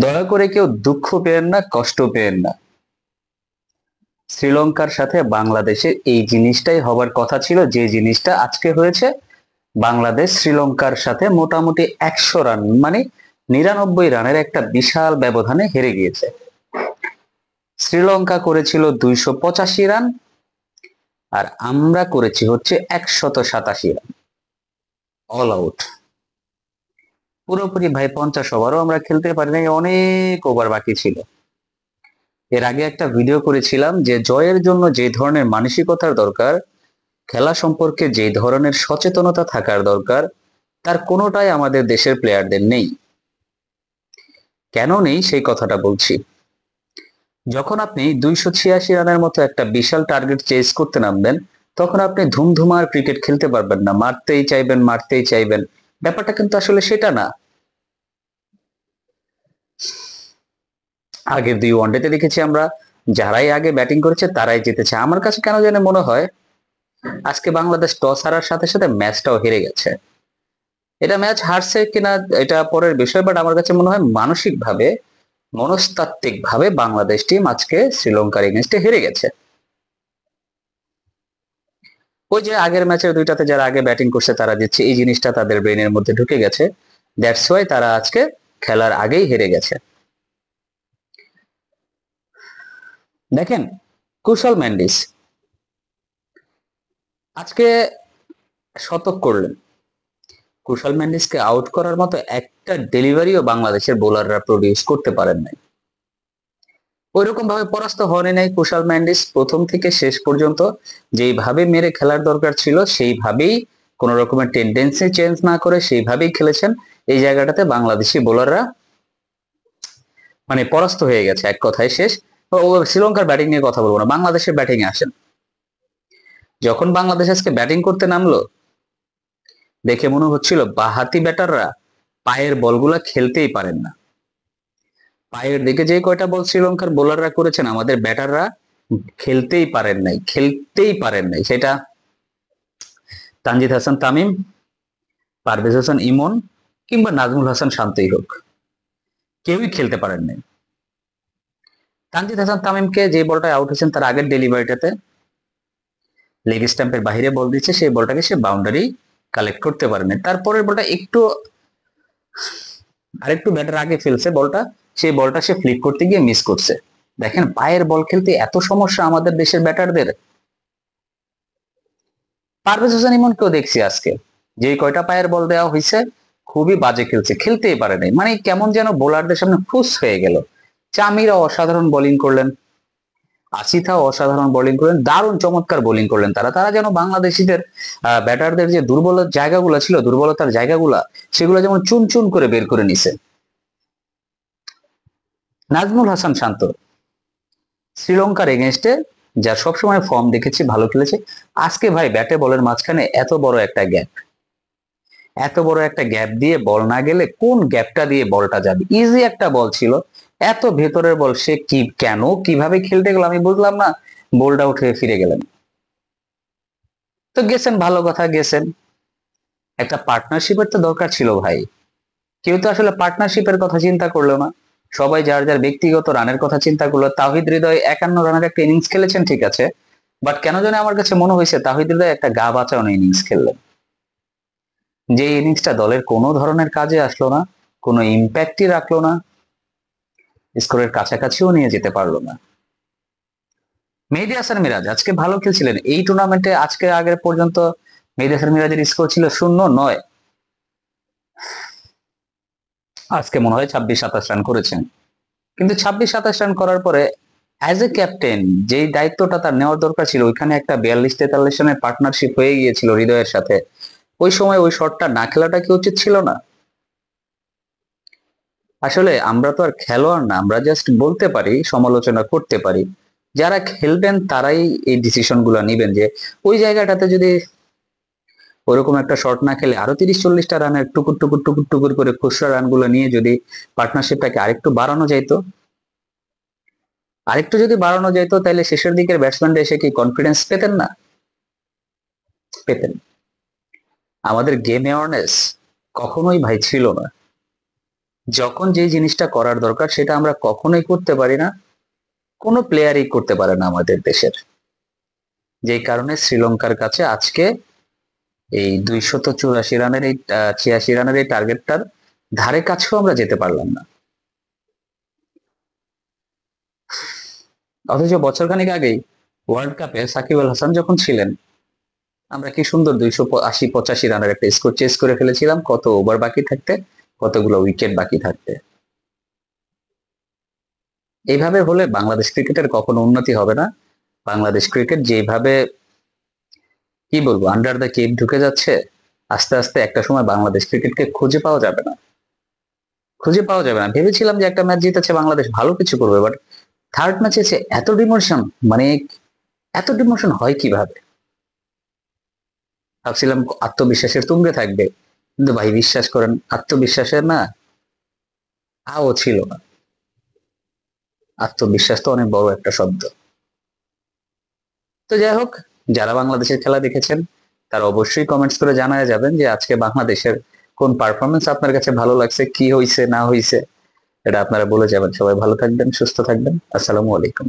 দয়া করে কেউ দুঃখ পেয়েন না, কষ্ট পেয়েন না। শ্রীলঙ্কার সাথে বাংলাদেশের এই জিনিসটাই হবার কথা ছিল, যে জিনিসটা আজকে হয়েছে। বাংলাদেশ শ্রীলঙ্কার সাথে মোটামুটি 100 রান, মানে 99 রানের একটা বিশাল ব্যবধানে হেরে গিয়েছে। শ্রীলঙ্কা করেছিল 285 রান, আর আমরা করেছি হচ্ছে 187 রান, অল আউট। পুরোপুরি ভাই 50 ওভারও আমরা খেলতে পারি নাই, অনেক ওভার বাকি ছিল। এর আগে একটা ভিডিও করেছিলাম যে জয়ের জন্য যে ধরনের মানসিকতার দরকার, খেলা সম্পর্কে যে ধরনের সচেতনতা থাকার দরকার, তার কোনোটাই আমাদের দেশের প্লেয়ারদের নেই। কেন নেই সেই কথাটা বলছি। যখন আপনি 286 রানের মতো একটা বিশাল টার্গেট চেজ করতে নামবেন, তখন আপনি ধুমধুমার ক্রিকেট খেলতে পারবেন না, মারতেই চাইবেন মারতেই চাইবেন। ব্যাপারটা কিন্তু আসলে সেটা না। আগের 2 ওয়ানডেতে দেখেছি আমরা, যারাই আগে ব্যাটিং করেছে তারাই জিতেছে। আমার কাছে কেন জানি মনে হয় আজকে বাংলাদেশ টস হারার সাথে সাথে ম্যাচটাও হেরে গেছে। এটা ম্যাচ হারছে কিনা এটা পরের বিষয়, বাট আমার কাছে মনে হয় মানসিক ভাবে, মনস্তাত্ত্বিক ভাবে বাংলাদেশ টিম আজকে শ্রীলঙ্কার এগেনস্টে হেরে গেছে। ওই যে আগের ম্যাচের দুইটাতে যারা আগে ব্যাটিং করছে তারা জিতছে, এই জিনিসটা তাদের ব্রেনের মধ্যে ঢুকে গেছে। দ্যাটস ওয়াই তারা আজকে খেলার আগেই হেরে গেছে। দেখেন, কুশল মেন্ডিস আজকে শতক করলেন। কুশল মেন্ডিসকে আউট করার মতো একটা ডেলিভারিও বাংলাদেশের বোলাররা প্রডিউস করতে পারেন নাই। ওইরকম ভাবে পরাস্ত হন নাই কুশল মেন্ডিস। প্রথম থেকে শেষ পর্যন্ত যেইভাবে মেরে খেলার দরকার ছিল সেইভাবেই, কোন রকমের টেন্ডেন্সি চেঞ্জ না করে সেইভাবেই খেলেছেন। এই জায়গাটাতে বাংলাদেশি বোলাররা মানে পরাস্ত হয়ে গেছে, এক কথায় শেষ। ও শ্রীলঙ্কার ব্যাটিং নিয়ে কথা বলবো না, বাংলাদেশের ব্যাটিং এ আসেন। যখন বাংলাদেশ আজকে ব্যাটিং করতে নামলো, দেখে মনে হচ্ছিল বাহাতি ব্যাটাররা পায়ের বলগুলা খেলতেই পারেন না। পায়ের দিকে যে কয়টা বল শ্রীলঙ্কার বোলাররা করেছেন, আমাদের ব্যাটাররা খেলতেই পারেন নাই। সেটা তানজিদ হাসান তামিম, পারভেজ হোসেন ইমন, কিংবা নাজমুল হাসান শান্তই হোক, কেউই খেলতে পারেন নাই। তানজিদ হাসান তামিমকে যে বলটায় আউট হয়েছেন তার আগের ডেলিভারিটাতে লেগ স্ট্যাম্পের বাহিরে বল দিচ্ছে, সেই বলটাকে সে বাউন্ডারি কালেক্ট করতে পারেনি। তারপরের বলটা আরেকটু ব্যাটার আগে ফেলছে বলটা, সেই বলটা সে ফ্লিক করতে গিয়ে মিস করছে। দেখেন, পায়ের বল খেলতে এত সমস্যা আমাদের দেশের ব্যাটারদের। পারভেজ হোসেন ইমনকেও দেখছি আজকে, যে কয়টা পায়ের বল দেওয়া হয়েছে খুবই বাজে খেলছে, খেলতেই পারে নাই। মানে কেমন যেন বোলারদের সামনে ফুস হয়ে গেল। চামিরা অসাধারণ বোলিং করলেন, আসিফাও অসাধারণ বোলিং করলেন, দারুণ চমৎকার বোলিং করলেন। তারা তারা যেন বাংলাদেশিদের ব্যাটারদের যে দুর্বলতার জায়গাগুলা সেগুলো যেমন চুন চুন করে বের করে নিছে। নাজমুল হাসান শান্ত শ্রীলঙ্কার এগেনস্টে যা সবসময় ফর্ম দেখেছি, ভালো খেলেছে। আজকে ভাই ব্যাটে বলের মাঝখানে এত বড় একটা গ্যাপ দিয়ে বল না গেলে, কোন গ্যাপটা দিয়ে বলটা যাবে? ইজি একটা বল ছিল, এত ভেতরের বল, সে কিভাবে খেলতে গেল আমি বুঝলাম না। বলটা উঠে ফিরে গেলেন। তো গেছেন, ভালো কথা গেছেন, একটা পার্টনারশিপের তো দরকার ছিল ভাই। কেউ তো আসলে পার্টনারশিপের কথা চিন্তা করলো না। সবাই যার যার ব্যক্তিগত রানের কথা চিন্তা করলো। তাওহিদ হৃদয় 51 রানের একটা ইনিংস খেলেছেন, ঠিক আছে, বাট কেন জানি আমার কাছে মনে হয়েছে তাওহিদ হৃদয় একটা গা বাঁচানো ইনিংস খেললেন। যে ইনিংসটা দলের কোনো ধরনের কাজে আসলো না, কোনো ইম্প্যাক্টই রাখলো না, স্কোরের কাছাকাছিও নিয়ে যেতে পারলো না। মেহেদী হাসান মিরাজ আজকে ভালো খেলছিলেন এই টুর্নামেন্টে। আজকে আগের পর্যন্ত মেহেদী হাসান মিরাজের স্কোর ছিল 0-9, আজকে মনে হয় 26-27 রান করেছেন। কিন্তু 26-27 রান করার পরে অ্যাজ এ ক্যাপ্টেন যেই দায়িত্বটা তার নেওয়ার দরকার ছিল, ওইখানে একটা 42-43 রানের পার্টনারশিপ হয়ে গিয়েছিল হৃদয়ের সাথে। ওই সময় ওই শটটা না খেলাটা কি উচিত ছিল না? আসলে আমরা তো আর খেলোয়াড় না, আমরা জাস্ট বলতে পারি, সমালোচনা করতে পারি। যারা খেলবেন তারাই এই ডিসিশন গুলো নিবেন, যে ওই জায়গাটাতে যদি ওরকম একটা শট না খেলে আরো 30-40টা রানের টুকুর টুকুর টুকুর টুকুর করে খুচরা রানগুলো নিয়ে যদি পার্টনারশিপটাকে আরেকটু যদি বাড়ানো যেত, তাহলে শেষের দিকের ব্যাটসম্যানরা এসে কি কনফিডেন্স পেতেন না? পেতেন। আমাদের গেম অ্যাওয়ারনেস কখনোই ভাই ছিল না। যখন যে জিনিসটা করার দরকার সেটা আমরা কখনোই করতে পারি না, কোনো প্লেয়ারই করতে পারে না আমাদের দেশের। যেই কারণে শ্রীলঙ্কার কাছে আজকে এই 284 রানের এই 86 রানের এই টার্গেটটার ধারে কাছেও আমরা যেতে পারলাম না। অথচ বছরখানেক আগেই ওয়ার্ল্ড কাপে সাকিব আল হাসান যখন ছিলেন, আমরা কি সুন্দর 280-85 রানের একটা স্কোর চেস করে ফেলেছিলাম, কত ওভার বাকি থাকতে, কতগুলো উইকেট বাকি থাকতে। এইভাবে হলে বাংলাদেশ ক্রিকেটের কখনো উন্নতি হবে না। বাংলাদেশ ক্রিকেট যেভাবে কি বলবো আন্ডার দ্য কেপ ঢুকে যাচ্ছে, আস্তে আস্তে একটা সময় বাংলাদেশ ক্রিকেটকে খুঁজে পাওয়া যাবে না, খুঁজে পাওয়া যাবে না। ভেবেছিলাম যে একটা ম্যাচ জিতেছে বাংলাদেশ, ভালো কিছু করবে, বাট থার্ড ম্যাচে এসে এত ডিমোশন, মানে এত ডিমোশন হয় কিভাবে। ভাবছিলাম আত্মবিশ্বাসের তুঙ্গে থাকবে, কিন্তু ভাই বিশ্বাস করেন আত্মবিশ্বাসের না আও ছিল না। আত্মবিশ্বাস তো অনেক বড় একটা শব্দ। তো যাই হোক, যারা বাংলাদেশের খেলা দেখেছেন তারা অবশ্যই কমেন্টস করে জানায় যাবেন যে আজকে বাংলাদেশের কোন পারফরমেন্স আপনার কাছে ভালো লাগছে, কি হয়েছে না হয়েছে, এটা আপনারা বলে যাবেন। সবাই ভালো থাকবেন, সুস্থ থাকবেন। আসসালামু আলাইকুম।